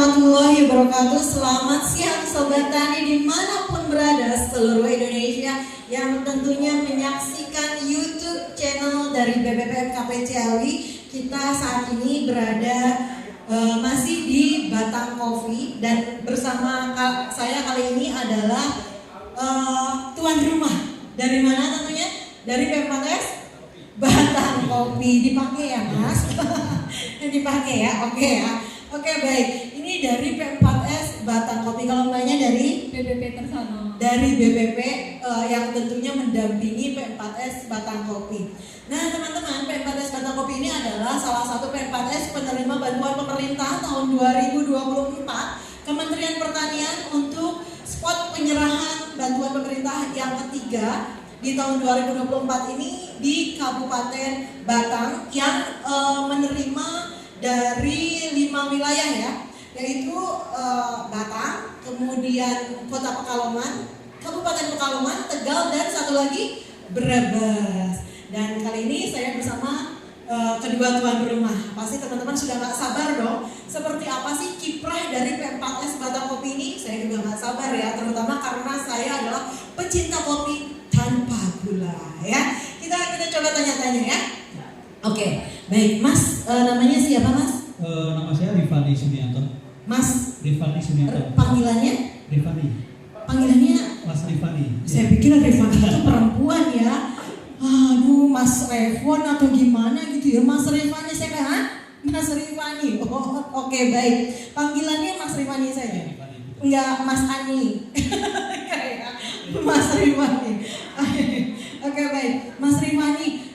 warahmatullahi wabarakatuh. Selamat siang Sobat Tani dimanapun berada seluruh Indonesia yang tentunya menyaksikan YouTube channel dari BPPM KP Ciawi. Kita saat ini berada masih di Batang Coffee dan bersama saya kali ini adalah tuan rumah. Dari mana tentunya? Dari P4S Batang Kopi. Dipakai ya Mas? Dipakai ya? Oke ya. Oke baik, ini dari P4S Batang Kopi. Kalau mbaknya dari BPP Tersano. Dari BPP yang tentunya mendampingi P4S Batang Kopi. Nah teman-teman, P4S Batang Kopi ini adalah salah satu P4S penerima bantuan pemerintah tahun 2024 Kementerian Pertanian untuk spot penyerahan bantuan pemerintah yang ketiga di tahun 2024 ini di Kabupaten Batang yang menerima dari 5 wilayah ya, yaitu Batang, kemudian Kota Pekalongan, Kabupaten Pekalongan, Tegal, dan satu lagi Brebes. Dan kali ini saya bersama kedua tuan rumah. Pasti teman-teman sudah gak sabar dong, seperti apa sih kiprah dari P4S Batang Kopi ini? Saya juga gak sabar ya, terutama karena saya adalah pecinta kopi tanpa gula ya. Kita coba tanya-tanya ya. Oke, baik Mas, namanya siapa Mas? Nama saya Rifani Sumianto. Mas Rifani Sumianto. Panggilannya? Rifani. Panggilannya? Mas Rifani. Saya pikir Rifani itu perempuan ya. Aduh, Mas Revon atau gimana gitu ya? Mas Rifani, saya kan? Mas Rifani. Oh, oke, baik. Panggilannya Mas Rifani saja. Enggak Mas Ani. Kayak Mas Rifani. Oke, baik. Mas Rifani,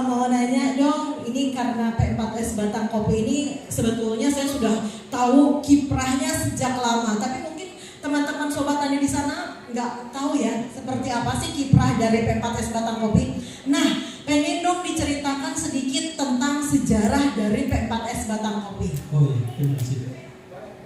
mau nanya dong, ini karena P4S Batang Kopi ini sebetulnya saya sudah tahu kiprahnya sejak lama, tapi mungkin teman-teman sobat tani di sana nggak tahu ya seperti apa sih kiprah dari P4S Batang Kopi. Nah, pengen dong diceritakan sedikit tentang sejarah dari P4S Batang Kopi. Oh iya, terima kasih.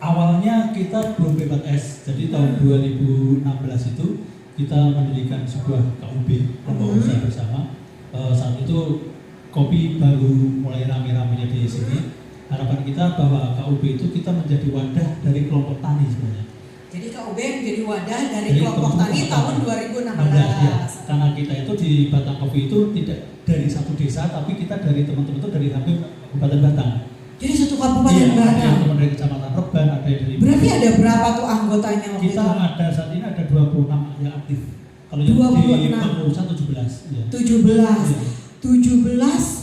Awalnya kita belum P4S, jadi tahun 2016 itu kita mendirikan sebuah KUB, kelompok usaha bersama. Saat itu kopi baru mulai rame-ramenya di sini. Harapan kita bahwa KUB itu kita menjadi wadah dari kelompok tani sebenarnya. Jadi KUB menjadi wadah dari kelompok tani tahun 2016. Ya, karena kita itu di Batang Kopi itu tidak dari satu desa, tapi kita dari teman-teman itu dari hampir Kabupaten Batang. Jadi satu Kabupaten Batang. Ada teman dari Kecamatan Reban, ada dari. Berarti ada berapa tuh anggotanya? Kita ada saat ini ada 26 yang aktif. Kalau yang di pengurusan 17 ya. 17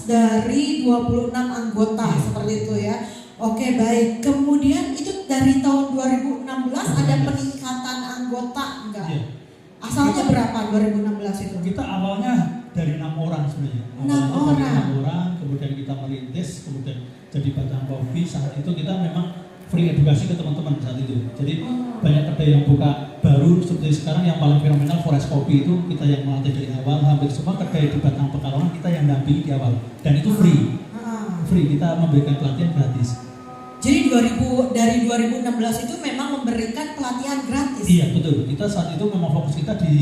dari 26 anggota seperti itu ya. Oke baik, kemudian itu dari tahun 2016 ada peningkatan anggota enggak? Iya. Asalnya berapa 2016 itu? Kita awalnya dari 6 orang sebenarnya. 6 orang. Dari 6 orang, kemudian kita merintis, kemudian jadi Batang Kopi. Saat itu kita memang free edukasi ke teman-teman saat itu. Jadi banyak kedai yang buka baru seperti sekarang yang paling fenomenal Forest Kopi itu kita yang melatih dari awal. Hampir semua kedai di Batang Pekalongan kita yang dampingi di awal dan itu free. Free, kita memberikan pelatihan gratis. Jadi dari 2016 itu memang memberikan pelatihan gratis. Iya betul. Kita saat itu memang fokus kita di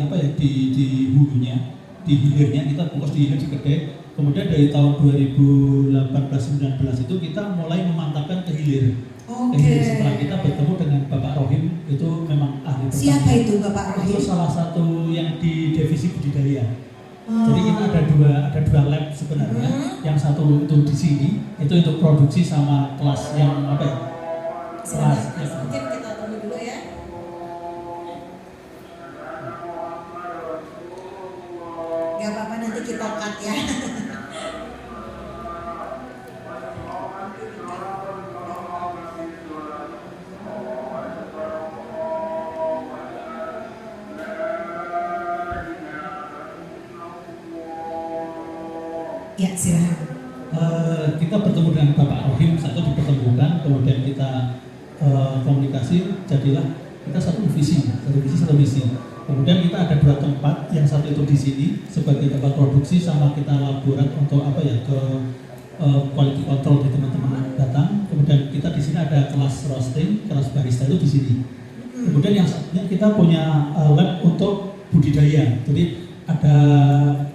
apa ya di hulunya, di hilirnya kita fokus di hilir di kedai. Kemudian dari tahun 2018-19 itu kita mulai memantapkan ke hilir. Oke. Setelah kita bertemu dengan Bapak Rohim itu memang ahli pertanian. Siapa itu Bapak Rohim? Itu salah satu yang di divisi budidaya. Jadi kita ada dua lab sebenarnya. Yang satu itu di sini itu untuk produksi sama kelas yang apa ya? Kelas. Mungkin kita tunggu dulu ya. Gak apa-apa nanti kita cut ya. Ya, silakan. Kita bertemu dengan Bapak Rohim, satu dipertemukan, kemudian kita komunikasi, jadilah kita satu visi. Kemudian kita ada 2 tempat, yang satu itu di sini sebagai tempat produksi sama kita laborat untuk apa ya ke quality control di teman-teman Batang. Kemudian kita di sini ada kelas roasting, kelas barista itu di sini. Kemudian yang satunya kita punya lab untuk budidaya. Jadi ada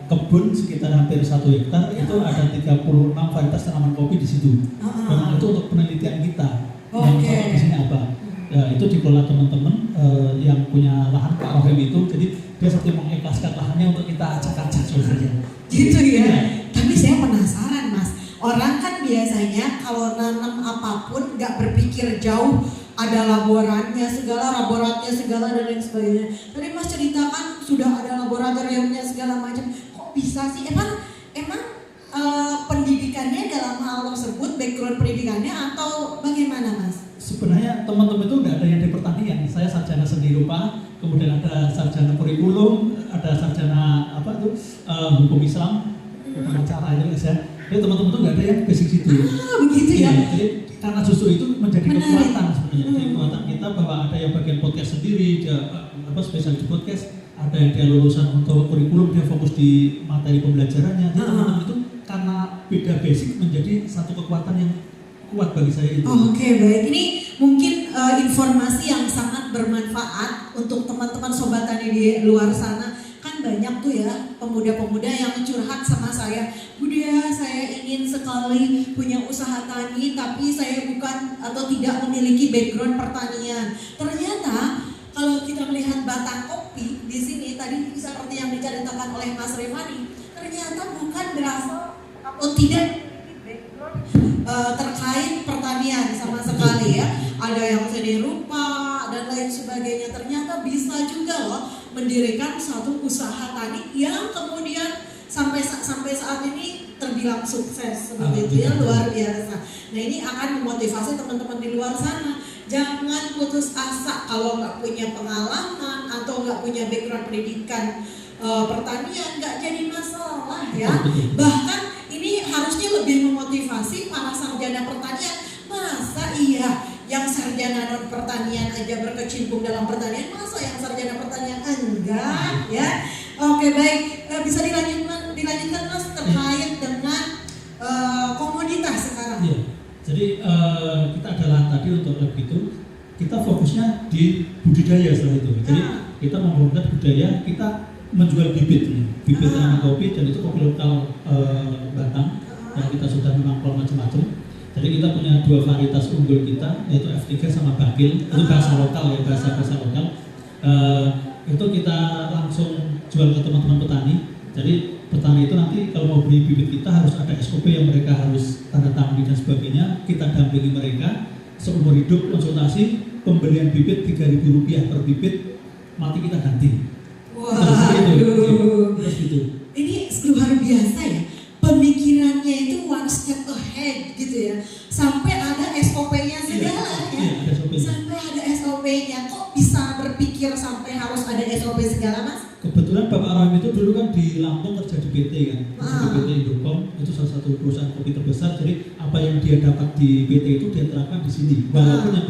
kebun sekitar hampir 1 hektar, itu ada 36 varietas tanaman kopi di situ. Memang itu untuk penelitian kita. Yang di sini Ya, itu dikelola teman-teman yang punya lahan Pak Rohim itu, jadi dia seperti mengikhlaskan lahannya untuk kita acak-acak sebenarnya. Gitu ya. Tapi saya penasaran Mas, orang kan biasanya kalau nanam apapun nggak berpikir jauh, ada laborannya segala, dan lain sebagainya. Tadi Mas ceritakan sudah ada laboratoriumnya segala macam. Kok bisa sih? Emang pendidikannya dalam hal tersebut, background pendidikannya atau bagaimana Mas? Sebenarnya teman-teman itu nggak ada yang di pertanian. Saya sarjana seni rupa, kemudian ada sarjana kurikulum, ada sarjana hukum Islam, cara itu ya. Jadi teman-teman itu nggak ada yang basic situ. Begitu ya. Jadi karena justru itu menjadi kekuatan sebenarnya. Jadi kekuatan kita bahwa ada yang bagian podcast sendiri, dia spesial di podcast, ada yang dia lulusan untuk kurikulum, dia fokus di materi pembelajarannya. Jadi teman-teman itu karena beda basic menjadi satu kekuatan yang kuat bagi saya itu. Oke, baik. Ini mungkin informasi yang sangat bermanfaat untuk teman-teman sobat tani di luar sana. Kan banyak tuh ya pemuda-pemuda yang curhat sama saya, Bunda, saya ingin sekali punya usaha tani, tapi saya bukan atau tidak memiliki background pertanian. Ternyata kalau kita melihat batang kopi di sini tadi seperti yang diceritakan oleh Mas Revani, ternyata bukan berasal atau tidak terkait pertanian sama sekali ya. Ada yang seni rupa dan lain sebagainya. Ternyata bisa juga loh mendirikan suatu usaha tani yang kemudian sampai saat ini terbilang sukses seperti itu ya, luar biasa. Nah, ini akan memotivasi teman-teman di luar sana. Jangan putus asa kalau nggak punya pengalaman atau nggak punya background pendidikan pertanian, nggak jadi masalah ya. Bahkan ini harusnya lebih memotivasi para sarjana pertanian. Masa iya yang sarjana non pertanian aja berkecimpung dalam pertanian, masa yang sarjana pertanian enggak ya? Oke, baik, bisa dilanjutkan Mas terkait dengan komoditas sekarang. Iya. Jadi kita adalah tadi untuk lab itu kita fokusnya di budidaya setelah itu. Jadi kita mempromosikan budaya, kita menjual bibit tanaman kopi, dan itu kopi lokal Batang yang kita sudah menangkal macam-macam. Jadi kita punya 2 varietas unggul kita, yaitu F3 sama Bakil. Itu bahasa lokal ya, bahasa lokal. Itu kita langsung jual ke teman-teman petani. Jadi petani itu nanti kalau mau beli bibit kita harus ada SOP yang mereka harus tanda tangani dan sebagainya. Kita dampingi mereka seumur hidup, konsultasi, pembelian bibit Rp3.000 per bibit, mati kita ganti. Waduh, ini luar biasa ya. Pemikirannya itu one step ahead gitu ya. Sampai ada SOP-nya segala ya. Sampai ada SOP-nya. Kok bisa berpikir sampai harus ada SOP segala Mas? Kebetulan Bapak Rohim itu dulu kan di Lampung kerja di PT kan, di PT Indokom, itu salah satu perusahaan kopi terbesar. Jadi apa yang dia dapat di PT itu dia terapkan di sini. Walaupun yang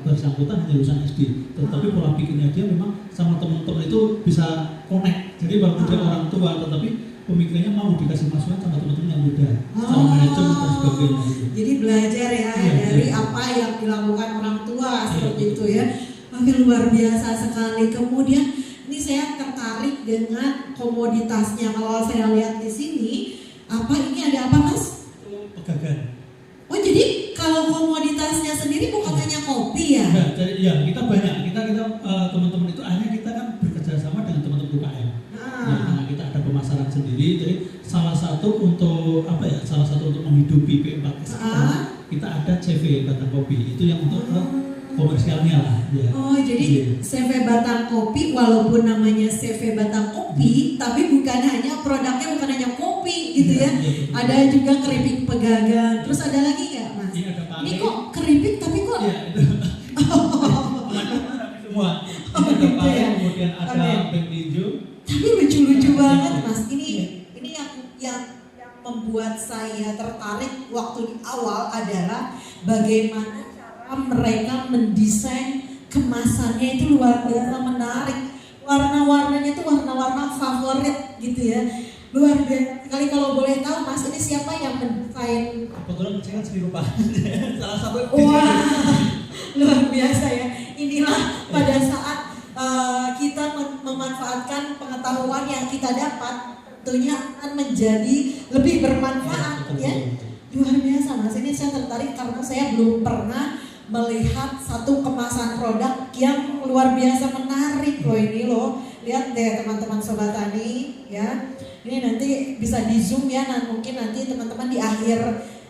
bersangkutan hanya lulusan SD, tetapi pola pikirnya dia memang sama teman-teman itu bisa connect. Jadi walaupun dia orang tua, tetapi pemikirannya mau dikasih masukan sama teman-teman yang muda, sama manajemen dan sebagainya. Jadi belajar ya dari apa yang dilakukan orang tua seperti itu ya. Oke, luar biasa sekali. Kemudian ini saya tertarik dengan komoditasnya. Kalau saya lihat di sini, ini ada apa Mas? Pegagan. Oh, jadi kalau komoditasnya sendiri bukan hanya kopi ya? Nah, jadi ya kita banyak. Kita teman-teman itu akhirnya kita kan bekerja sama dengan teman-teman UKM. Nah, kita ada pemasaran sendiri. Jadi salah satu untuk menghidupi P4S kita ada CV Batang Kopi. Itu yang untuk komersialnya lah ya. Oh, jadi CV Batang Kopi walaupun namanya CV Batang Kopi, tapi produknya bukan hanya kopi gitu ya. Ada juga keripik pegagan. Terus ada lagi nggak Mas? Iya, ada pare. Ini kok keripik tapi kok? Iya, itu. Semua. Ada pare, kemudian ada peng tinju. Tapi lucu-lucu banget Mas. Ini yang membuat saya tertarik waktu di awal adalah bagaimana mereka mendesain kemasannya itu luar biasa menarik. Warna-warnanya itu warna-warna favorit gitu ya. Luar biasa sekali. Kalau boleh tahu Mas, ini siapa yang mendesain? Kebetulan saya kan seni rupa. Salah satu. Wah, luar biasa ya. Inilah pada saat kita memanfaatkan pengetahuan yang kita dapat, tentunya akan menjadi lebih bermanfaat ya. Luar biasa Mas, ini saya tertarik karena saya belum pernah melihat satu kemasan produk yang luar biasa menarik loh ini loh. Lihat deh teman-teman Sobat Tani ya. Ini nanti bisa di zoom ya, mungkin nanti teman-teman di akhir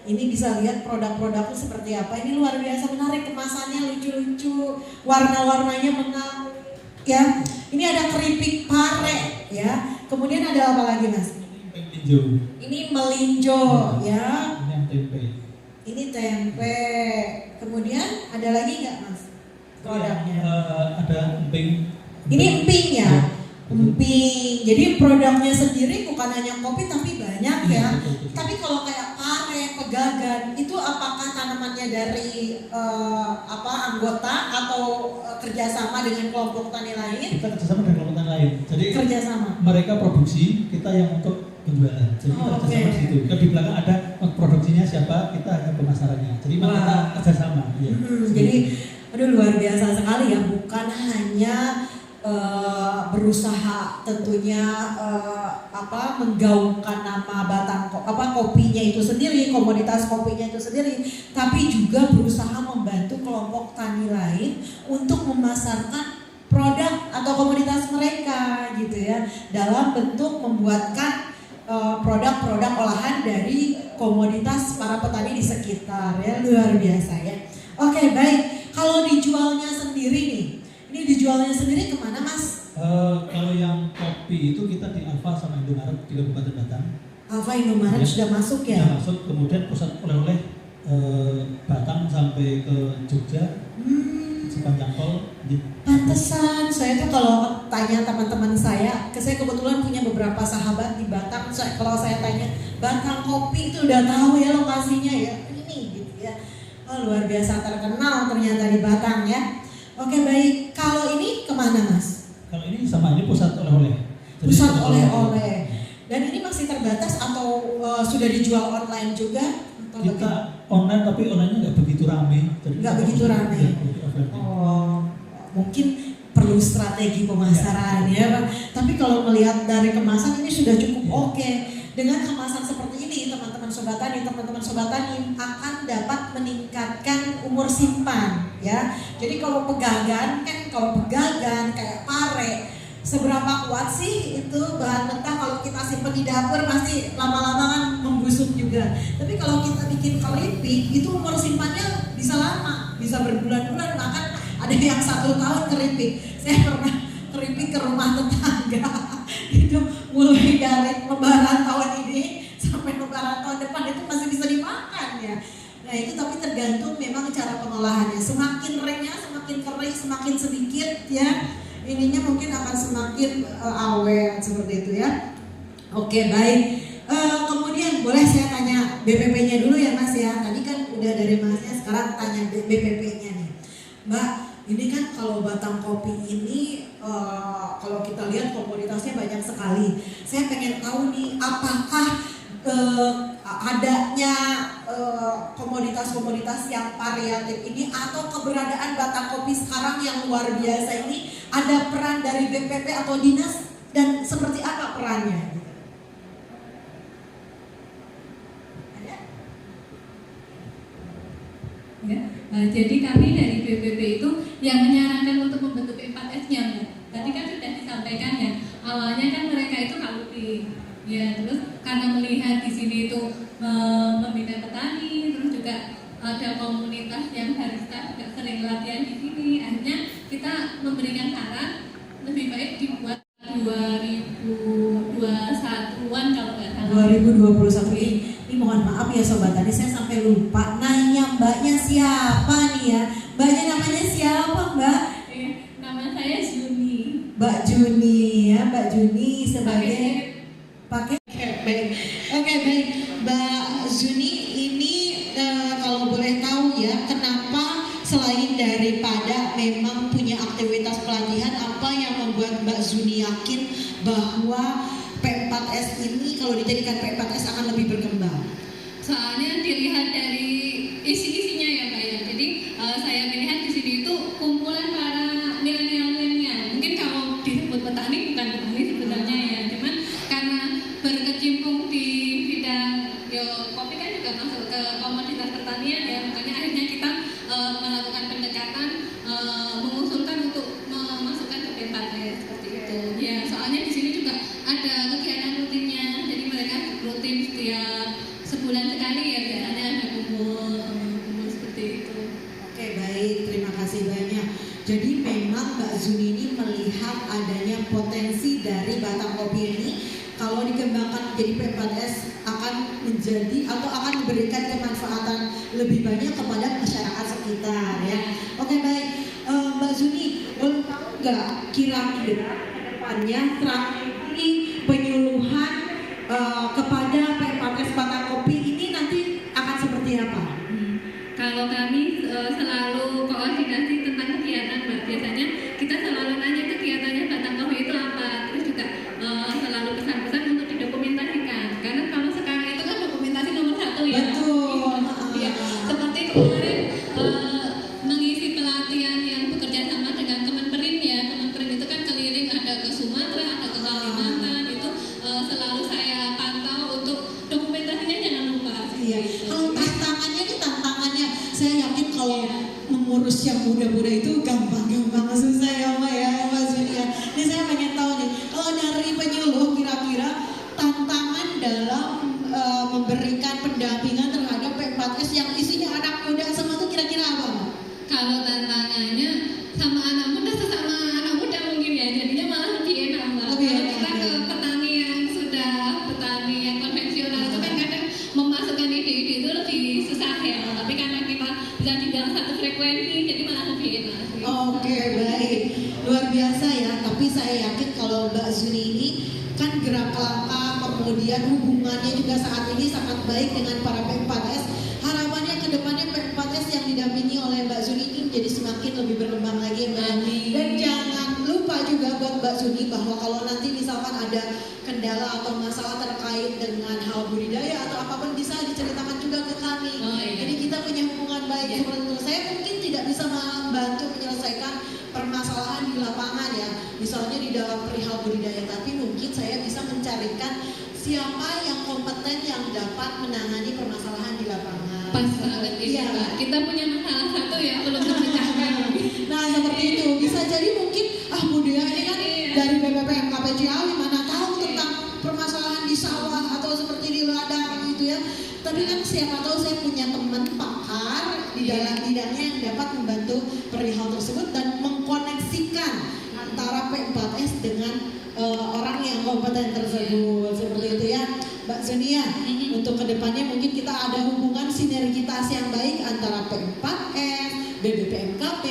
ini bisa lihat produk-produknya seperti apa. Ini luar biasa menarik, kemasannya lucu-lucu, warna-warnanya menarik ya. Ini ada keripik pare ya. Kemudian ada apa lagi Mas? Ini melinjo ya. Ini yang tempe. Ini tempe. Kemudian ada lagi nggak Mas produknya? Ada emping. Ini emping ya. Emping. Jadi produknya sendiri bukan hanya kopi tapi banyak ya. Betul. Tapi kalau kayak pare, pegagan itu apakah tanamannya dari anggota atau kerjasama dengan kelompok tani lain? Kita kerjasama dengan kelompok tani lain. Jadi Kerjasama. mereka produksi, kita yang untuk penjualan. Jadi kita kerjasama di situ. Di belakang ada produksinya siapa, kita hanya pemasarannya. Jadi memang kita kerjasama. Ya. Jadi aduh luar biasa sekali ya, bukan hanya berusaha tentunya menggaungkan nama batang kopinya itu sendiri, komoditas kopinya itu sendiri, tapi juga berusaha membantu kelompok tani lain untuk memasarkan produk atau komoditas mereka gitu ya, dalam bentuk membuatkan produk-produk olahan dari komoditas para petani di sekitar ya, luar biasa ya. Oke, baik. Kalau dijualnya sendiri nih, ini dijualnya sendiri kemana Mas? Kalau yang kopi itu kita di Alfa sama Indomaret di Kabupaten Batang. Alfa Indomaret Ya, sudah masuk ya? Sudah masuk, kemudian pusat oleh-oleh Batang sampai ke Jogja, sepanjang tol. Pantesan, saya tuh kalau tanya teman-teman saya kebetulan punya beberapa sahabat di Batang. Kalau saya tanya Batang kopi itu udah tahu ya lokasinya ya, ini gitu ya. Oh, luar biasa terkenal ternyata di Batang ya. Oke baik, kalau ini kemana Mas? Kalau ini sama, ini pusat oleh-oleh. Jadi Pusat oleh-oleh. Dan ini masih terbatas atau sudah dijual online juga? Atau kita online, tapi online-nya nggak begitu ramai. Nggak begitu ramai. Oh, mungkin perlu strategi pemasaran ya Pak. Tapi kalau melihat dari kemasan ini sudah cukup oke. Dengan kemasan seperti ini teman-teman Sobat Tani akan dapat meningkatkan umur simpan ya. Jadi kalau pegagan kayak pare, seberapa kuat sih itu bahan mentah kalau kita simpan di dapur pasti lama-lama kan membusuk juga. Tapi kalau kita bikin keripik itu umur simpannya bisa lama, bisa berbulan-bulan, bahkan ada yang 1 tahun keripik. Saya pernah keripik ke rumah tetangga itu mulai dari lebaran tahun ini sampai lebaran tahun depan itu masih bisa dimakan ya. Nah itu tapi tergantung memang cara pengolahannya. Semakin renyah, semakin kering, semakin sedikit ya, ininya mungkin akan semakin awet seperti itu ya. Oke baik. Kemudian boleh saya tanya BPP-nya dulu ya Mas ya. Tadi kan udah dari Masnya, sekarang tanya BPP-nya nih Mbak. Ini kan kalau batang kopi ini kalau kita lihat komoditasnya banyak sekali. Saya pengen tahu nih apakah adanya komoditas-komoditas yang variatif ini atau keberadaan batang kopi sekarang yang luar biasa ini ada peran dari BPP atau dinas, dan seperti apa perannya? Ada? Ya, jadi kami dari BPP itu yang menyarankan untuk membentuk P4S-nya, Mbak. Tadi kan sudah disampaikan ya, awalnya kan mereka itu KUP. Ya, terus karena melihat di sini itu membina petani, terus juga ada komunitas yang barista juga sering latihan di sini. Akhirnya kita memberikan saran lebih baik dibuat 2021-an kalau nggak salah. 2021 ini mohon maaf ya Sobat Tani, saya sampai lupa nanya mbaknya siapa nih ya. Mbaknya namanya siapa Mbak? Nama saya Juni. Mbak Juni ya, Mbak Juni sebagai pakai baik. Oke baik, Mbak Juni ini kalau boleh tahu ya, kenapa selain daripada memang punya aktivitas pelatihan, apa yang membuat Mbak Juni yakin bahwa P4S ini kalau dijadikan P4S akan lebih berkembang? Soalnya dilihat dari isi-isinya ya Pak ya. Jadi saya melihat di sini itu kumpulan para milenial-milenial. Mungkin kalau disebut petani bukan petani sebenarnya ya, cuman karena berkecimpung di bidang kopi kan juga masuk ke komoditas pertanian ya, makanya akhirnya kita melakukan pendekatan, mengusulkan untuk memasukkan ke P4S seperti itu. Ya, soalnya di sini juga ada kegiatan rutinnya, jadi mereka rutin setiap sebulan sekali ya biasanya ada kumpul seperti itu. Oke, baik, terima kasih banyak. Jadi memang Mbak Zuni ini melihat adanya potensi dari batang kopi ini kalau dikembangkan menjadi P4S akan menjadi atau akan memberikan kemanfaatan lebih banyak kepada masyarakat sekitar ya. Oke, baik, Mbak Zuni, boleh tahu nggak kira-kira kedepannya strategi penyuluhan kepada P4S batang kopi ini nanti akan seperti apa? Kalau kami selalu koordinasi tentang kegiatan, Mbak. Biasanya kita selalu nanya kegiatannya batang kopi itu apa, terus juga selalu pesan-pesan untuk didokumentasikan. Karena kalau sekarang itu kan dokumentasi nomor 1 ya. Betul. Ya, seperti kemarin mengisi pelatihan yang bekerja sama dengan Kemenperin ya. Kemenperin itu kan keliling, ada ke Sumatera, ada ke Kalimantan, itu selalu saya pantau untuk dokumentasinya jangan lupa. Iya. Kalau tantangannya, saya yakin kalau mengurus yang muda-muda itu gampang susah ya Mbak ya, Mbak Zuni ya. Ini saya pengen tahu nih, kalau dari penyuluh kira-kira tantangan dalam memberikan pendampingan terhadap P4S yang isinya anak muda semua itu kira-kira apa Mbak? Kalau tantangannya sama anak muda, sesama anak muda mungkin ya, jadinya malah lebih enak Mbak. Lebih Kalau enak, kita ke ya. petani yang sudah petani yang konvensional itu kan kadang memasukkan ide-ide itu lebih susah ya. Tapi karena kita bisa tinggal satu frekuensi, jadi malah lebih enak. Oke, baik, luar biasa ya. Tapi saya yakin kalau Mbak Zuni ini kan gerak langkah, kemudian hubungannya juga saat ini sangat baik dengan para P4S. Harapannya ke depannya P4S yang didampingi oleh Mbak Zuni ini menjadi semakin lebih berkembang lagi Mbak. Amin. Dan jangan lupa juga buat Mbak Zuni bahwa kalau nanti misalkan ada kendala atau masalah terkait dengan hal budidaya atau apapun bisa diceritakan juga ke kami. Oh, iya. Jadi kita punya hubungan baik Iya. seperti itu. Saya mungkin tidak bisa membantu menyelesaikan permasalahan di lapangan ya, misalnya di dalam perihal budidaya, tapi mungkin saya bisa mencarikan siapa yang kompeten yang dapat menangani permasalahan di lapangan. Pas banget ini Iya. Mbak. Kita punya masalah satu ya belum terpecahkan. Nah seperti itu, bisa jadi mungkin budaya ini kan dari BPPMKP Ciawi mana tahu tentang permasalahan di sawah atau seperti di ladang gitu ya. Tapi kan siapa tahu saya punya teman pakar di dalam bidangnya yang dapat membantu perihal tersebut dan mengkoneksikan antara P4S dengan orang yang kompeten tersebut seperti itu ya Mbak Zunia. Untuk kedepannya mungkin kita ada hubungan sinergitas yang baik antara P4S, BPPMKP,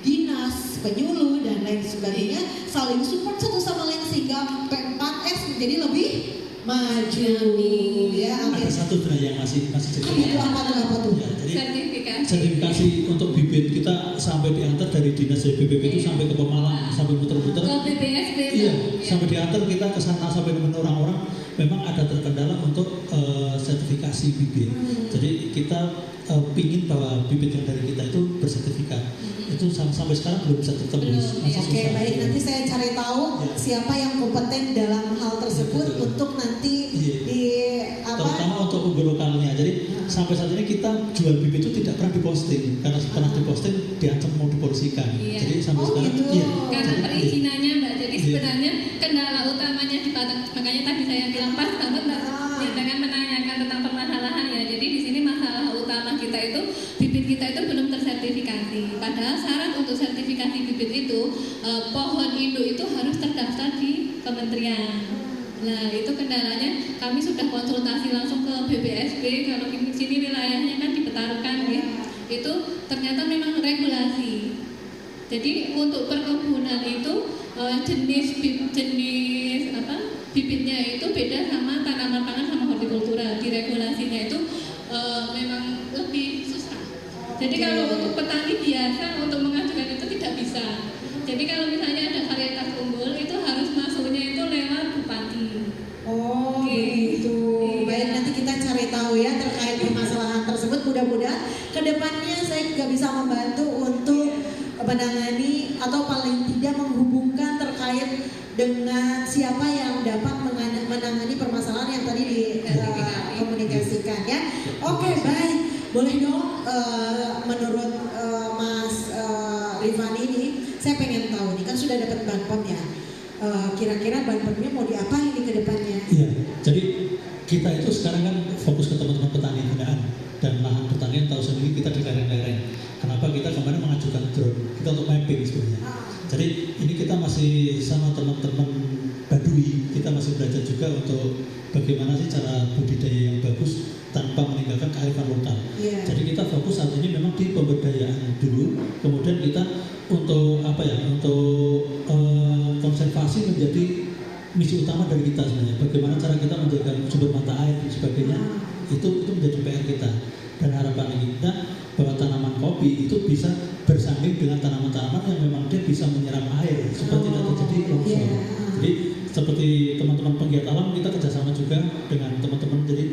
dinas, penyuluh dan lain sebagainya saling support satu sama lain sehingga P4S menjadi lebih maju ya. Ada satu sebenarnya yang masih jadi Apa tuh? ya, jadi Sertifikasi. sertifikasi untuk bibit kita sampai diantar dari dinas BPP itu sampai ke Pemalang, sampai muter-muter. Ke BPSB. Iya, sampai diantar kita ke sana sampai nemuin orang-orang. Memang ada terkendala untuk sertifikasi bibit. Jadi kita pingin bahwa bibit yang dari kita itu bersertifikat. Itu sampai sekarang belum bisa tertembus. Belum, Masih Oke, susah. baik, nanti saya cari tahu Ya. siapa yang kompeten dalam hal tersebut Betul. untuk nanti Iya. di apa? Terutama untuk unggul lokalnya. Jadi sampai saat ini kita jual bibit itu tidak pernah diposting karena pernah diposting diancam mau dipolisikan. Iya. Jadi sampai Oh, sekarang gitu. iya. Karena Jadi, perizinannya Mbak, jadi Iya. sebenarnya kendala utamanya di Batang, makanya tadi saya bilang pas banget Mbak, ya, dengan menanyakan tentang permasalahan ya. Jadi di sini masalah utama kita itu bibit kita itu belum tersertifikasi. Padahal syarat untuk sertifikasi bibit itu pohon induk itu harus terdaftar di kementerian. Nah itu kendalanya, kami sudah konsultasi langsung ke BPSB. Kalau di sini wilayahnya kan dipetarukan ya. Itu ternyata memang regulasi. Jadi untuk perkebunan itu jenis bibitnya itu beda sama tanaman pangan sama hortikultura. Di regulasinya itu memang lebih susah. Jadi kalau untuk petani biasa untuk mengajukan itu tidak bisa. Jadi kalau misalnya ada varietas unggul itu harus masuknya itu lewat bupati. Oh, Oke. begitu. Iya. Baik, nanti kita cari tahu ya terkait permasalahan tersebut. Mudah-mudahan kedepannya saya juga bisa membantu untuk menangani atau paling tidak menghubungkan terkait dengan siapa yang dapat menangani permasalahan yang tadi dikomunikasikan ya. Oke, baik. Boleh dong menurut sudah dapat Banpom ya. Kira-kira Banpomnya mau diapain nih ke depannya? Iya, jadi kita itu sekarang kan fokus ke teman-teman petani binaan dan lahan pertanian. Tahu sendiri kita di lereng-lereng. Kenapa kita kemarin mengajukan drone? Kita untuk mapping sebenarnya. Jadi ini kita masih sama teman-teman Baduy, kita masih belajar juga untuk bagaimana sih cara budidaya yang bagus tanpa meninggalkan kearifan lokal. Yeah. Jadi kita fokus saat ini memang di pemberdayaan dulu, kemudian kita untuk konservasi menjadi misi utama dari kita sebenarnya. Bagaimana cara kita menjaga sumber mata air dan sebagainya, itu menjadi PR kita. Dan harapan kita bahwa tanaman kopi itu bisa bersanding dengan tanaman-tanaman yang memang dia bisa menyerap air supaya tidak terjadi longsor. Yeah. Jadi seperti teman-teman penggiat alam, kita kerjasama juga dengan teman-teman. Jadi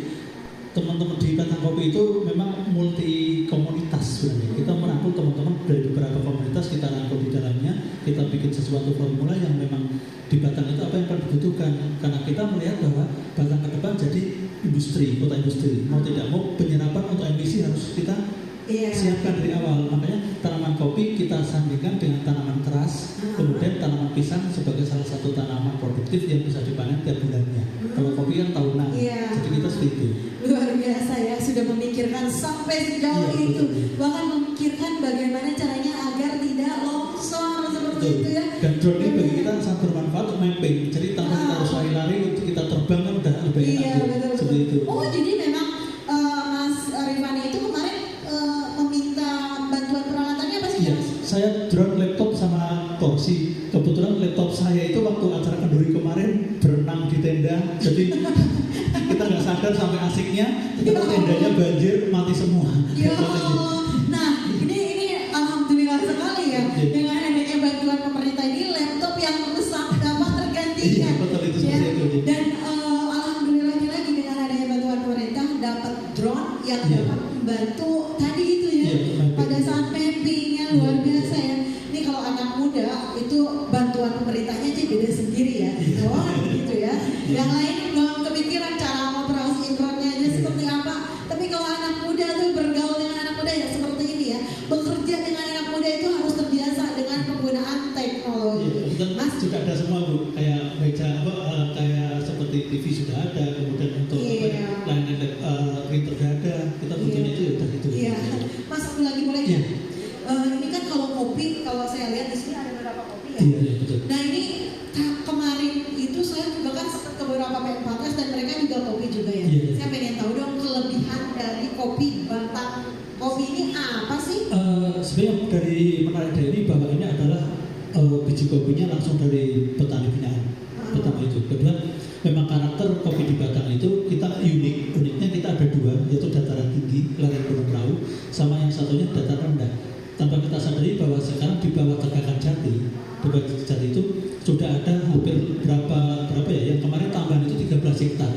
teman-teman di Batang Kopi itu memang multi komunitas sebenarnya. Kita merangkul teman-teman dari beberapa komunitas, kita rangkul di dalamnya, kita bikin sesuatu formula yang memang di Batang itu apa yang paling dibutuhkan. Karena kita melihat bahwa Batang ke depan jadi industri, kota industri. Mau tidak mau penyerapan untuk emisi harus kita siapkan dari awal. Makanya tanaman kopi kita sandingkan dengan tanaman keras, kemudian tanaman pisang sebagai salah satu tanaman produktif yang bisa dipanen tiap bulannya. Kalau kopi kan tahunan, jadi kita seperti itu. Luar biasa ya, sudah memikirkan sampai sejauh itu. Bahkan memikirkan bagaimana caranya agar tidak longsor seperti itu ya. Dan drone ini bagi kita sangat bermanfaat untuk mapping. Jadi tanpa kita harus lari-lari untuk kita terbang kan udah lebih enak. Betul. Seperti itu. Oh, jadi memang Mas Rifani itu kemarin meminta bantuan peralatannya apa sih? Iya, saya drone, laptop sama kursi. Kebetulan laptop saya itu waktu acara kenduri kemarin berenang di tenda. Jadi kita nggak sadar sampai asiknya, kita tendanya banjir, mati semua. Ya Allah. Nah, ini alhamdulillah sekali ya. Dengan adanya bantuan pemerintah ini, laptop yang rusak dapat tergantikan. Iya, betul itu seperti itu. Dan alhamdulillah lagi dengan adanya bantuan pemerintah dapat drone yang dapat membantu tadi itu ya. Pada saat mappingnya luar biasa ya. Ini kalau anak muda itu bantuan pemerintahnya aja beda sendiri ya. Gitu ya. Yang lain belum kepikiran cara operasi drone-nya aja seperti apa. Tapi kalau anak muda tuh bergaul dengan anak muda ya seperti ini ya. Bekerja dengan anak muda itu harus terbiasa dengan penggunaan teknologi. Dan Mas juga ada semua Bu, kayak meja kayak seperti TV sudah ada, kemudian untuk lain-lain printer sudah ada. Kita butuhnya itu ya itu. Iya. Mas satu lagi boleh ya? Ini kan kalau kopi, kalau saya lihat di sini ada beberapa kopi ya. Iya, betul. Nah ini kemarin itu saya juga kan sempat ke beberapa P4S dan mereka juga kopi juga ya. Saya pengen tahu dong kelebihan dari kopi Batang Kopi ini apa sih? Sebenarnya dari menarik dari ini bahwa ini adalah biji kopinya langsung dari petani binaan. Pertama itu. Kedua, memang karakter kopi di Batang itu kita unik. Uniknya kita ada dua, yaitu dataran tinggi, lereng Gunung Prau, sama yang satunya dataran rendah. Tanpa kita sadari bahwa sekarang di bawah Tegakan Jati, di bawah Jati itu sudah ada hampir berapa ya? Yang kemarin tambahan itu 13 hektar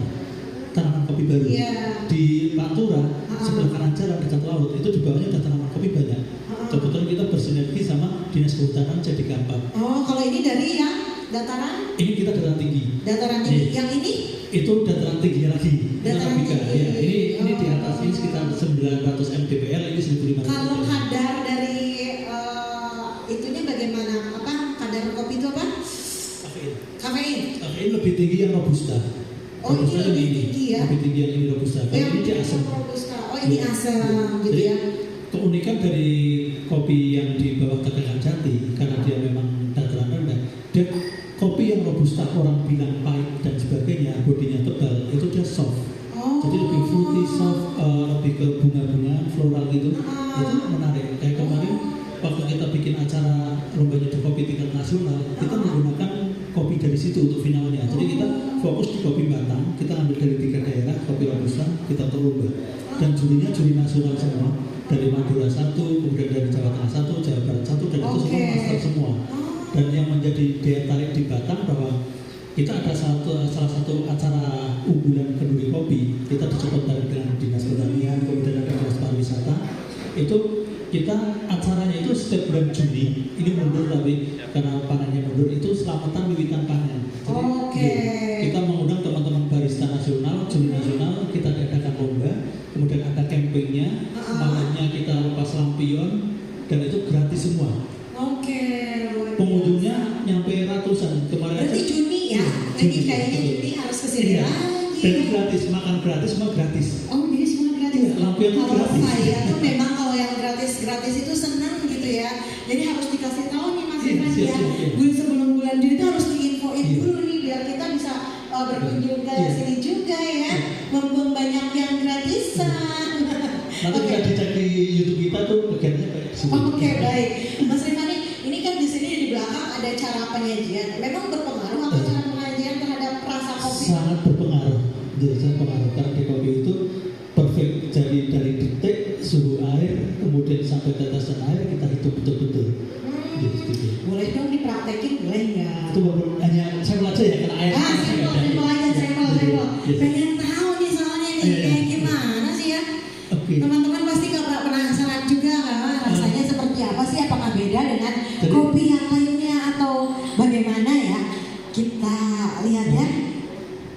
tanaman kopi baru. Di Pantura, sebelah kanan jalan dekat laut, itu di bawahnya ada tanaman kopi banyak. Kebetulan kita bersinergi sama Dinas Kehutanan jadi gampang. Oh, kalau ini dari yang dataran? Ini kita dataran tinggi. Dataran tinggi. Yang ini? Itu dataran tingginya lagi. Dataran tinggi. Ya, ini di atas ini sekitar 900 mdpl, ini 1500. Kalau kadar dari itunya bagaimana? Apa kadar kopi itu apa? Kafein. Kafein lebih tinggi yang robusta. Oh, ini lebih tinggi ya? Lebih tinggi yang ini robusta. Kalau ini dia asam. Oh, ini asam gitu ya. Keunikan dari kopi yang di bawah Tegakan Jati karena dia memang dataran rendah, dia kopi yang robusta orang bilang pahit dan sebagainya, bodinya tebal, itu dia soft. Jadi lebih fruity, soft, lebih ke bunga-bunga, floral gitu. Itu menarik. Kayak kemarin waktu kita bikin acara lomba nyeduh kopi tingkat nasional, kita menggunakan kopi dari situ untuk finalnya. Jadi kita fokus di kopi Batang, kita ambil dari 3 daerah kopi robusta, kita terlomba. Dan jurinya juri nasional semua, dari Madura 1, kemudian dari Jawa Tengah 1, Jawa Barat 1, dan itu semua master semua. Dan yang menjadi daya tarik di Batang bahwa kita ada salah satu acara unggulan kenduri kopi, kita disupport dengan Dinas Pertanian, kemudian ada Dinas Pariwisata. Itu kita acaranya itu setiap bulan Juni, ini mundur tapi karena panennya mundur, itu selamatan wiwitan panen. Jadi kita mengundang teman-teman barista nasional, juri nasional, kita adakan lomba, kemudian ada campingnya, malamnya kita lepas lampion, dan itu gratis semua. Pengunjungnya nyampe ratusan kemarin aja. Berarti Juni ya? Ini kayaknya Juni harus kesini Iya. lagi. Dan itu gratis, makan gratis, semua gratis. Oh, jadi semua gratis. Iya, lampion itu Kalau gratis. saya tuh memang kalau yang gratis itu senang gitu ya. Jadi harus dikasih tahu nih Mas Iya, Ivan siap, ya. siap, siap. Sebelum bulan Juni itu harus diinfoin Iya. dulu nih biar kita bisa berkunjung ke Iya. sini juga ya. Mumpung banyak yang gratisan. Nanti Oke. kita dicek di YouTube kita tuh bagiannya kayak gitu. Oke, baik. Mas Rifani, ini kan di sini di belakang ada cara penyajian. Memang berpengaruh apa cara penyajian terhadap rasa kopi? Sangat berpengaruh. Jadi sangat berpengaruh karena di kopi itu perfect. Jadi dari detik suhu air kemudian sampai tetesan air kita hitung betul-betul. Gitu. Boleh dong dipraktekin, boleh nggak? Itu baru hanya sampel aja ya karena air. Sampel aja, sampel. Yes. Pengen tahu nih soalnya nih, Iya. kayak gimana sih ya? Oke. Teman-teman pasti nggak penasaran juga kan? Rasanya seperti apa sih? Apakah beda dengan Jadi- kopi yang lainnya atau bagaimana ya? Kita lihat ya.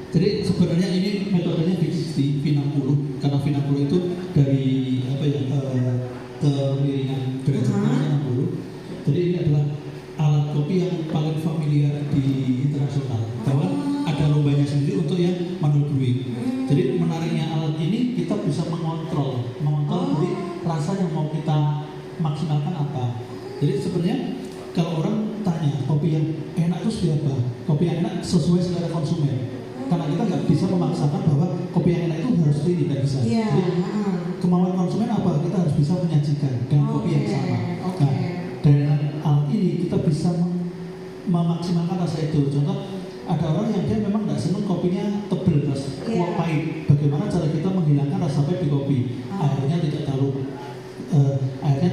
Jadi sebenarnya ini metodenya V60, V60 karena V60 itu dari apa ya kemiringan derajatnya 60. Jadi ini adalah alat kopi yang paling familiar di internasional. Bahwa ada lombanya sendiri untuk yang manual brewing. Jadi menariknya alat ini kita bisa mengontrol dari rasa yang mau kita maksimalkan apa. Jadi sebenarnya kalau orang tanya kopi yang enak itu seperti apa? Kopi yang enak sesuai selera konsumen. Karena kita nggak bisa memaksakan bahwa kopi yang enak itu harus ini, nggak bisa. Iya. Jadi kemauan konsumen apa? Kita harus bisa menyajikan dengan kopi yang sama. Oke. Nah, dengan alat ini kita bisa memaksimalkan rasa itu. Contoh, ada orang yang dia memang nggak senang kopinya tebel, terus Iya. pahit. Bagaimana cara kita menghilangkan rasa pahit di kopi? Airnya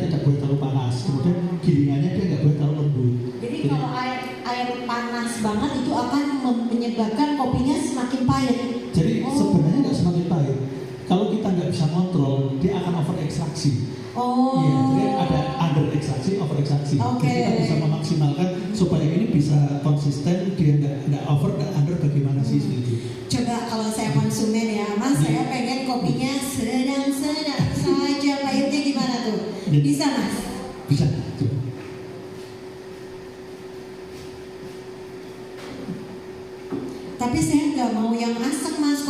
tidak boleh terlalu panas. Kemudian gilingannya dia nggak boleh terlalu lembut. Jadi kalau air panas banget itu akan menyebabkan kopinya semakin pahit. Jadi sebenarnya nggak semakin pahit. Kalau kita nggak bisa kontrol, dia akan over ekstraksi. Iya, jadi ada under ekstraksi, over ekstraksi. Oke. Jadi kita bisa memaksimalkan supaya ini bisa konsisten, dia nggak over, nggak under. Bagaimana sih itu? Coba kalau saya konsumen ya, Mas, saya pengen kopinya sedang-sedang saja, pahitnya gimana tuh? Iya. Bisa, Mas? Bisa. Coba. Tapi saya nggak mau yang asam, Mas.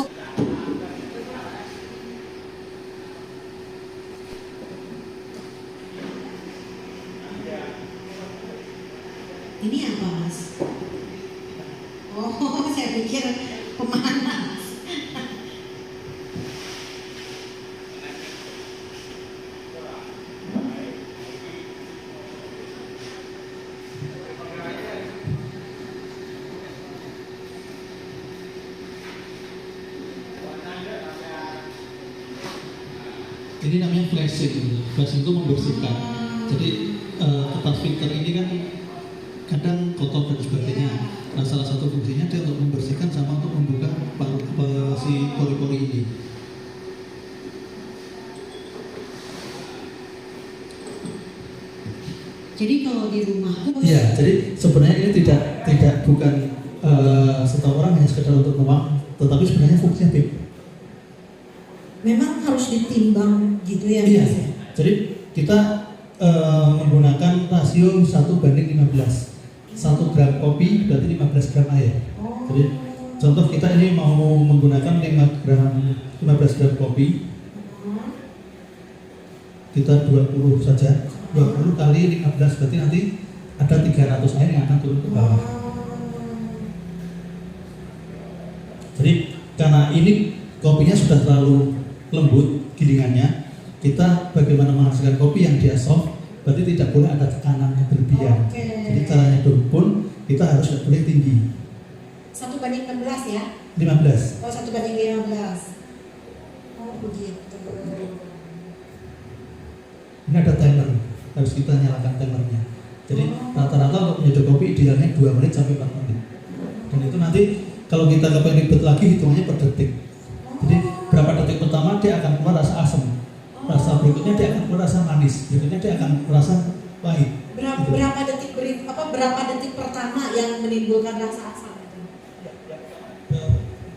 Ini apa, Mas? Oh, saya pikir pemanas. Ini namanya flashing. Flashing itu membersihkan. Jadi kertas filter ini kan kadang kotor dan sebagainya. Nah, salah satu fungsinya dia untuk membersihkan sama untuk membuka si pori-pori ini. Jadi kalau di rumah Iya, jadi sebenarnya ini tidak bukan setahu orang hanya sekedar untuk nuang, tetapi sebenarnya fungsinya beb. memang harus ditimbang gitu ya, Iya. Mas? Jadi kita menggunakan rasio 1:15. 1 gram kopi berarti 15 gram air. Oh. Jadi contoh kita ini mau menggunakan 15 gram kopi, kita 20 saja. 20 kali 15 berarti nanti ada 300 air yang akan turun ke bawah. Jadi karena ini kopinya sudah terlalu lembut gilingannya, kita bagaimana menghasilkan kopi yang dia soft, berarti tidak boleh ada tekanan yang berlebihan. Oke. Jadi caranya pun kita harus tidak boleh tinggi. 1:16 ya? 15. Oh, 1:15. Oh, begitu. Ini ada timer, harus kita nyalakan timernya. Jadi rata-rata untuk menyeduh kopi idealnya 2 menit sampai 4 menit. Dan itu nanti kalau kita kepengen ribet lagi hitungannya per detik. Jadi berapa detik pertama dia akan keluar rasa asam, rasa berikutnya dia akan keluar rasa manis, berikutnya dia akan rasa pahit. Berapa detik pertama yang menimbulkan rasa asam itu?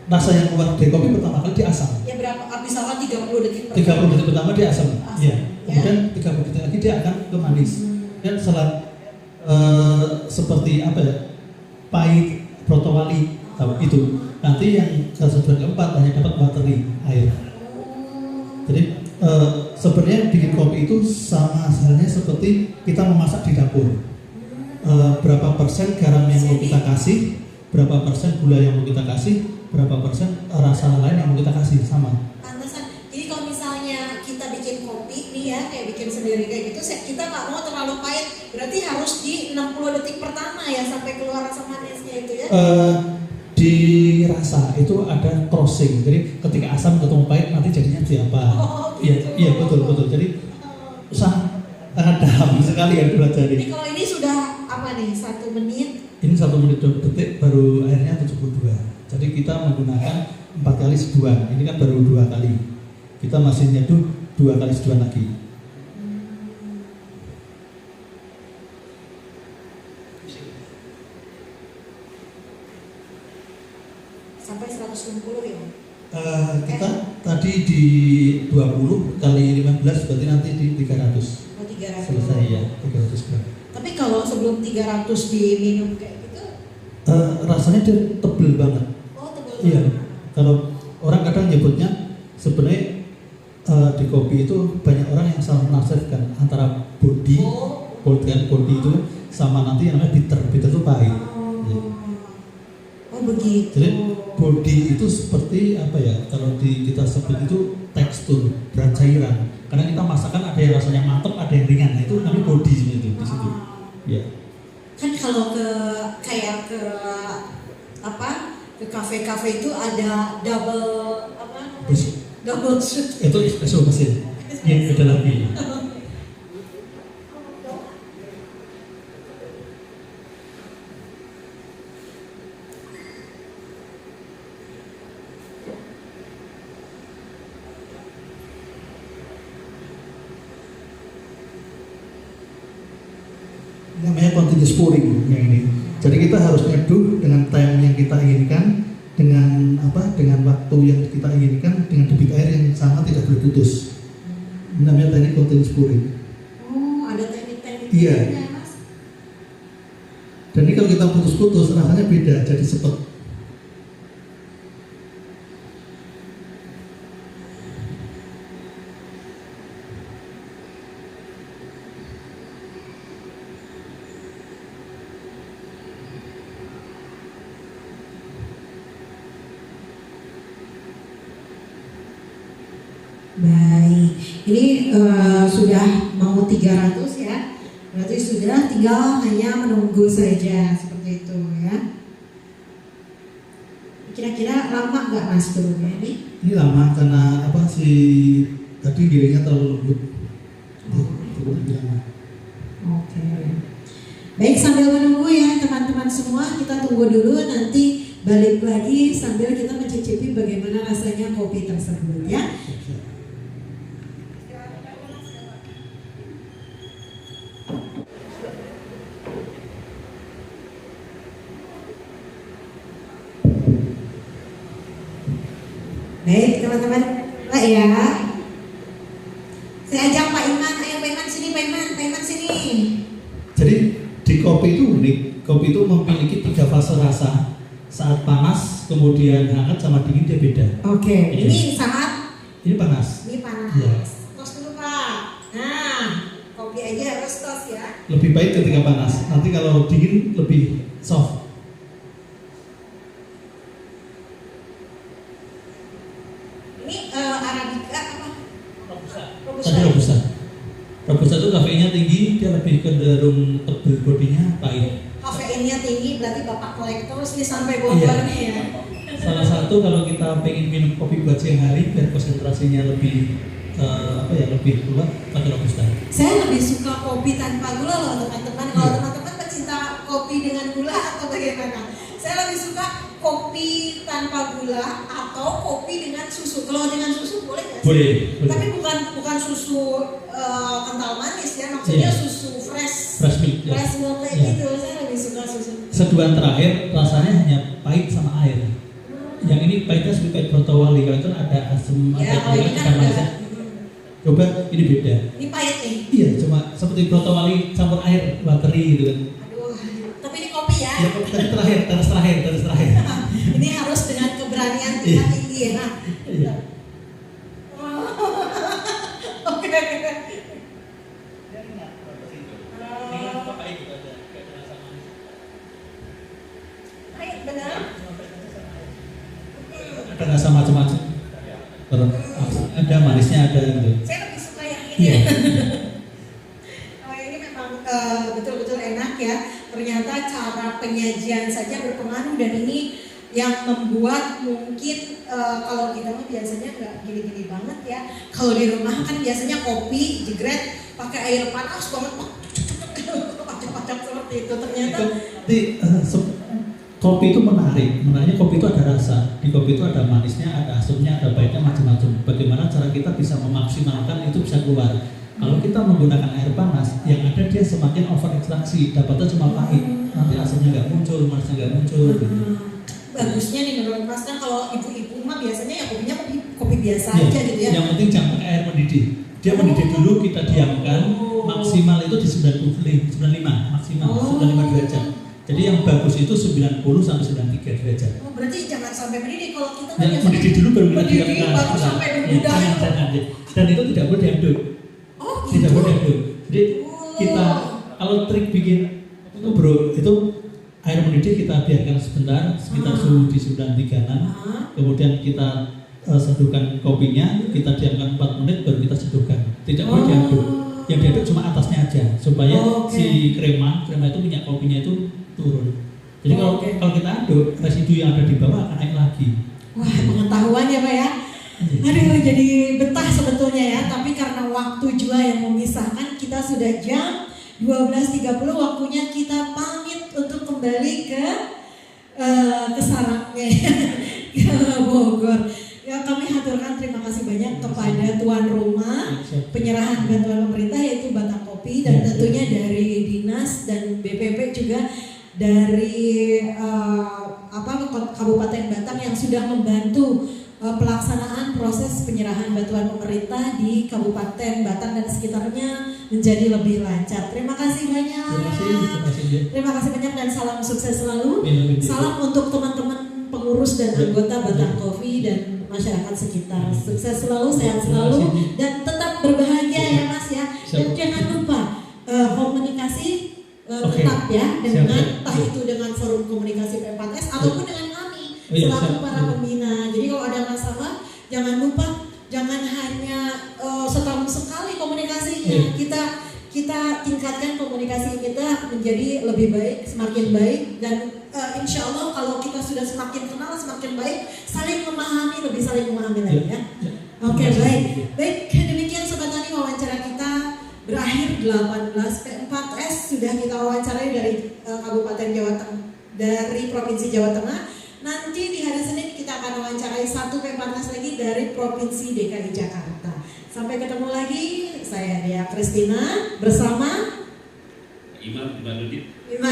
Rasa yang keluar dari kopi pertama kali dia asam. Ya berapa? Misalkan 30 detik 30 detik pertama dia asam. Asam, Iya. ya. Kemudian 30 detik lagi dia akan ke manis. Dan setelah seperti apa ya, pahit protowali itu. Nanti yang sesudah keempat hanya dapat bateri air. Jadi sebenarnya bikin kopi itu sama halnya seperti kita memasak di dapur. Berapa persen garam yang mau kita kasih, berapa persen gula yang mau kita kasih, berapa persen rasa lain yang mau kita kasih, sama. Pantesan. Jadi kalau misalnya kita bikin kopi nih ya, kayak bikin sendiri kayak gitu, kita nggak mau terlalu pahit. Berarti harus di 60 detik pertama ya sampai keluar rasa manisnya itu ya. Dirasa itu ada crossing, jadi ketika asam ketemu pahit nanti jadinya siapa? Gitu. Iya betul. Jadi sangat dalam sekali ya dipelajari. Jadi kalau ini sudah apa nih, 1 menit? Ini 1 menit 20 detik baru airnya 72. Jadi kita menggunakan 4 kali seduhan. Ini kan baru 2 kali. Kita masih nyeduh 2 kali seduhan lagi. Sampai 160 ya? Kita tadi di 20 kali 15 berarti nanti di 300. Oh, 300. Selesai ya, 300 gram. Tapi kalau sebelum 300 diminum kayak gitu, rasanya dia tebel banget. oh tebal. Iya. Kalau orang kadang nyebutnya sebenarnya di kopi itu banyak orang yang salah menafsirkan antara body, body itu sama nanti yang namanya bitter. Bitter itu pahit. Ya. Oh begitu. Jadi body itu seperti apa ya? Kalau kita sebut itu tekstur, berat cairan. Karena kita masakan ada yang rasanya mantap, ada yang ringan. Nah, itu namanya body itu di situ. Ya. Kan kalau kayak ke kafe-kafe itu ada double double shoot. Itu espresso mesin. Yang beda lagi. Namanya continuous pouring yang ini. Jadi kita harus nyeduh dengan time yang kita inginkan, dengan waktu yang kita inginkan, dengan debit air yang sama, tidak boleh putus. Ini namanya teknik continuous pouring. Oh, ada teknik-teknik. Iya. Ya, Mas. Dan ini kalau kita putus-putus rasanya beda, jadi sepet. Baik, ini sudah mau 300 ya. Berarti sudah tinggal hanya menunggu saja seperti itu ya. Kira-kira lama nggak Mas turunnya ini? Ini lama karena tadi giringnya terlalu lembut. Oke. Baik, sambil menunggu ya teman-teman semua, kita tunggu dulu, nanti balik lagi sambil kita mencicipi bagaimana rasanya kopi tersebut ya. Baik teman-teman, lah ya. Saya ajak Pak Iman, ayo Pak Iman sini, Pak Iman sini. Jadi di kopi itu unik. Kopi itu memiliki 3 fase rasa. Saat panas, kemudian hangat, sama dingin dia beda. Oke, Iya. ini saat Ini panas. ini panas. Iya. Tos dulu Pak. Nah, kopi aja harus tos ya. Lebih baik ketika panas. Nanti kalau dingin lebih soft. Ini Arabica apa? Tadi robusta. Robusta itu kafeinnya tinggi, dia lebih cenderung tebal, bodinya pahit. Kafeinnya tinggi, berarti Bapak kolektor nih sampai Bogor nih ya. Salah satu kalau kita pengen minum kopi buat siang hari biar konsentrasinya lebih lebih kuat, pakai robusta. Saya lebih suka kopi tanpa gula loh teman-teman. Kalau teman-teman pecinta kopi dengan gula atau bagaimana? Saya lebih suka kopi tanpa gula atau kopi dengan susu. Kalau dengan susu boleh nggak sih? Boleh. Tapi bukan susu kental manis ya, maksudnya susu fresh milk. Ya. fresh milk kayak gitu. Saya lebih suka susu. Seduhan terakhir rasanya hanya pahit sama air. Yang ini pahitnya seperti pahit protowali, kalau itu ada asam, Ya, ada kalau ini gula, kan ada manisnya. coba ini beda. Ini pahit nih. Iya, cuma seperti Broto Wali campur air, bateri gitu kan. Aduh, tapi ini kopi ya. Ya, tadi terakhir. Ini harus dengan keberanian tingkat tinggi ya. Iya. Oke. Pahit benar. Ada rasa macam-macam. Ada manisnya ada gitu. Saya lebih suka yang ini. Iya. Oh, ini memang betul-betul enak ya. Ternyata cara penyajian saja berpengaruh dan ini yang membuat mungkin kalau kita mah biasanya nggak gini-gini banget ya. Kalau di rumah kan biasanya kopi jegret pakai air panas banget, pacak-pacak seperti itu. Ternyata kopi itu menariknya kopi itu ada rasa, di kopi itu ada manisnya, ada asamnya, ada pahitnya, macam-macam. Bagaimana cara kita bisa memaksimalkan itu bisa keluar. Kalau kita menggunakan air panas, yang ada dia semakin over ekstraksi, dapatnya cuma pahit, nanti asamnya nggak muncul, manisnya nggak muncul. Gitu. Bagusnya nih menurut Mas kan kalau ibu-ibu mah biasanya ya kopinya kopi biasa Ya, aja gitu ya. yang penting jangan pakai air mendidih. Dia mendidih dulu, kita diamkan, maksimal itu di 95 maksimal 95 derajat. Jadi yang bagus itu 90 sampai 93 derajat. Oh, berarti jangan sampai mendidih. Kalau kita kan Ya, biasanya mendidih dulu baru kita mendidih diamkan. baru sampai berbudah Ya, itu. jangan. Dan itu tidak boleh diaduk. Oh, Tidak gitu. boleh diaduk. Jadi kita kalau trik bikin itu bro, itu air mendidih kita biarkan sebentar, sekitar suhu di 93-an. Kemudian kita seduhkan kopinya, kita diamkan 4 menit baru kita seduhkan. Tidak boleh diaduk. Yang diaduk cuma atasnya aja supaya si krema itu minyak kopinya itu turun. Jadi kalau kita aduk, residu yang ada di bawah akan naik lagi. Wah, pengetahuan ya Pak ya. Aduh, jadi betah sebetulnya ya. Tapi karena waktu juga yang memisahkan, kita sudah jam 12.30, waktunya kita pamit untuk kembali ke sarangnya ke Bogor. Ya, kami haturkan terima kasih banyak kepada tuan rumah penyerahan bantuan pemerintah yaitu Batang Kopi, dan tentunya dari Dinas dan BPP juga dari Kabupaten Batang yang sudah membantu pelaksanaan proses penyerahan bantuan pemerintah di Kabupaten Batang dan sekitarnya menjadi lebih lancar. Terima kasih banyak. Terima kasih banyak dan salam sukses selalu. Salam untuk teman-teman pengurus dan anggota Batang Coffee dan masyarakat sekitar. Sukses selalu, sehat selalu, dan tetap berbahagia ya Mas ya. Dan jangan lupa komunikasi tetap ya dengan entah itu dengan forum komunikasi P4S ataupun dengan kami selaku para pembina. Jadi kalau ada masalah jangan lupa, jangan hanya setahun sekali komunikasinya. Kita tingkatkan komunikasi kita menjadi lebih baik, semakin baik, dan insya Allah kalau kita sudah semakin kenal, semakin baik, saling memahami, lebih saling memahami lagi ya. Oke, baik demikian Sobat Tani, wawancara kita berakhir. 18 P4S sudah kita wawancarai dari Kabupaten Jawa Tengah, dari Provinsi Jawa Tengah. Nanti di hari Senin kita akan wawancarai 1 P4S lagi dari Provinsi DKI Jakarta. Sampai ketemu lagi, saya Dea Kristina bersama Iman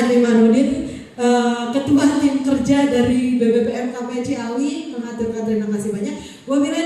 Imanudin, Ketua Tim Kerja dari BBPM KP Ciawi, mengaturkan terima kasih banyak. Wabillahi